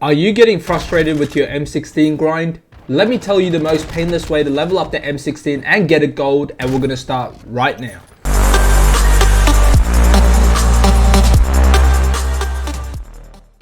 Are you getting frustrated with your M16 grind? Let me tell you the most painless way to level up the M16 and get it gold, and we're gonna start right now.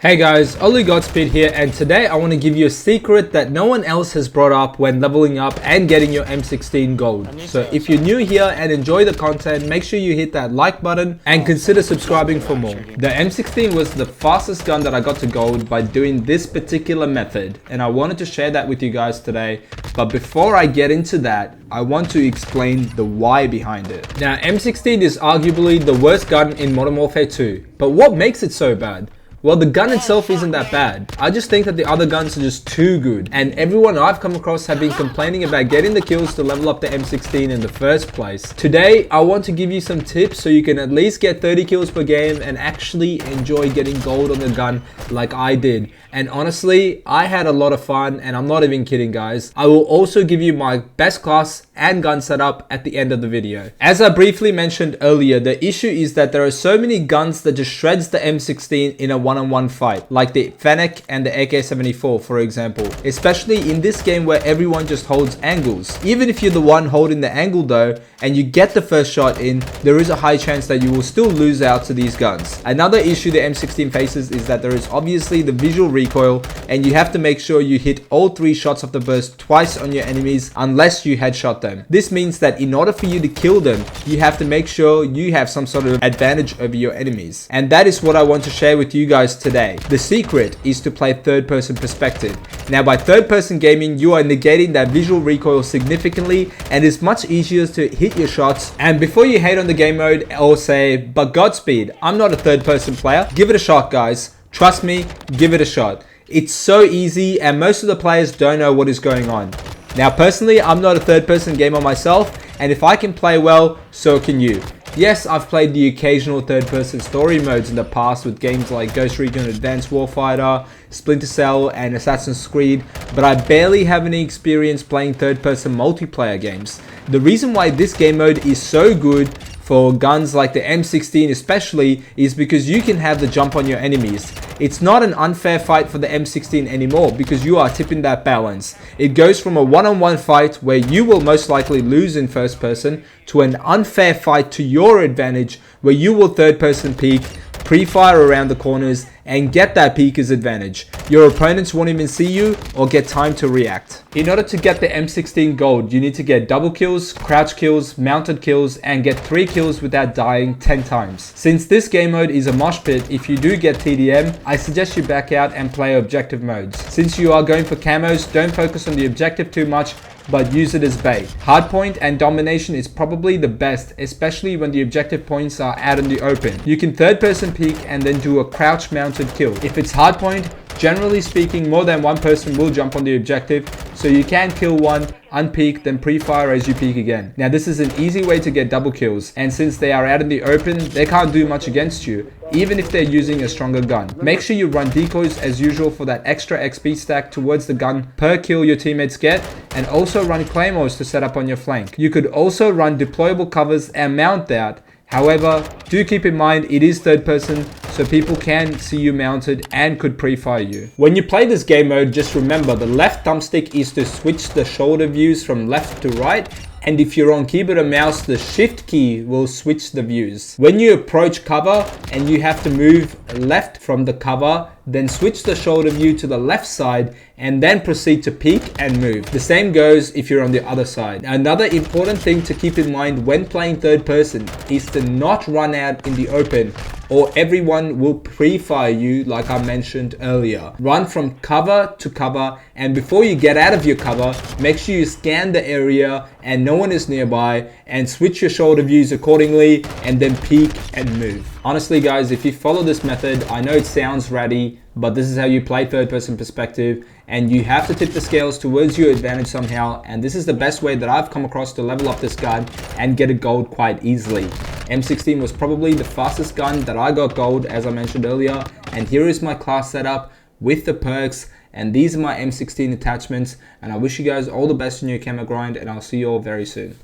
Hey guys, Oli Godspeed here, and today I want to give you a secret that no one else has brought up when leveling up and getting your M16 gold. So if you're new here and enjoy the content, make sure you hit that like button and consider subscribing for more. The M16 was the fastest gun that I got to gold by doing this particular method, and I wanted to share that with you guys today. But before I get into that, I want to explain the why behind it. Now, M16 is arguably the worst gun in Modern Warfare 2, but what makes it so bad? Well, the gun itself isn't that bad. I just think that the other guns are just too good. And everyone I've come across have been complaining about getting the kills to level up the M16 in the first place. Today, I want to give you some tips so you can at least get 30 kills per game and actually enjoy getting gold on the gun like I did. And honestly, I had a lot of fun, and I'm not even kidding, guys. I will also give you my best class and gun setup at the end of the video. As I briefly mentioned earlier, the issue is that there are so many guns that just shreds the M16 in a one-on-one fight, like the Fennec and the AK-74, for example, especially in this game where everyone just holds angles. Even if you're the one holding the angle though, and you get the first shot in, there is a high chance that you will still lose out to these guns. Another issue the M16 faces is that there is obviously the visual recoil, and you have to make sure you hit all 3 shots of the burst twice on your enemies unless you headshot them. This means that in order for you to kill them, you have to make sure you have some sort of advantage over your enemies. And that is what I want to share with you guys today. The secret is to play third-person perspective. Now, by third-person gaming, you are negating that visual recoil significantly, and it's much easier to hit your shots. And before you hate on the game mode or say, but Godspeed, I'm not a third-person player, give it a shot, guys. Trust me, give it a shot. It's so easy, and most of the players don't know what is going on. Now, personally, I'm not a third-person gamer myself, and if I can play well, so can you. Yes, I've played the occasional third-person story modes in the past with games like Ghost Recon Advanced Warfighter, Splinter Cell, and Assassin's Creed, but I barely have any experience playing third-person multiplayer games. The reason why this game mode is so good for guns like the M16 especially is because you can have the jump on your enemies. It's not an unfair fight for the M16 anymore because you are tipping that balance. It goes from a one-on-one fight where you will most likely lose in first person to an unfair fight to your advantage where you will third person peek, pre-fire around the corners, and get that peeker's advantage. Your opponents won't even see you or get time to react. In order to get the M16 gold, you need to get double kills, crouch kills, mounted kills, and get 3 kills without dying 10 times. Since this game mode is a mosh pit, if you do get TDM, I suggest you back out and play objective modes. Since you are going for camos, don't focus on the objective too much, but use it as bait. Hardpoint and domination is probably the best, especially when the objective points are out in the open. You can third person peek and then do a crouch mounted kill. If it's hardpoint, generally speaking, more than one person will jump on the objective, so you can kill one, unpeek, then pre-fire as you peek again. Now, this is an easy way to get double kills, and since they are out in the open, they can't do much against you, even if they're using a stronger gun. Make sure you run decoys as usual for that extra XP stack towards the gun per kill your teammates get, and also run claymores to set up on your flank. You could also run deployable covers and mount that. However, do keep in mind it is third person, so people can see you mounted and could pre-fire you. When you play this game mode, just remember the left thumbstick is to switch the shoulder views from left to right, and if you're on keyboard and mouse, the shift key will switch the views. When you approach cover and you have to move left from the cover, then switch the shoulder view to the left side and then proceed to peek and move. The same goes if you're on the other side. Another important thing to keep in mind when playing third person is to not run out in the open, or everyone will pre-fire you like I mentioned earlier. Run from cover to cover, and before you get out of your cover, make sure you scan the area and no one is nearby, and switch your shoulder views accordingly and then peek and move. Honestly guys, if you follow this method, I know it sounds ratty, but this is how you play third person perspective, and you have to tip the scales towards your advantage somehow, and this is the best way that I've come across to level up this gun and get a gold quite easily. M16 was probably the fastest gun that I got gold, as I mentioned earlier, and here is my class setup with the perks, and these are my M16 attachments, and I wish you guys all the best in your camo grind, and I'll see you all very soon.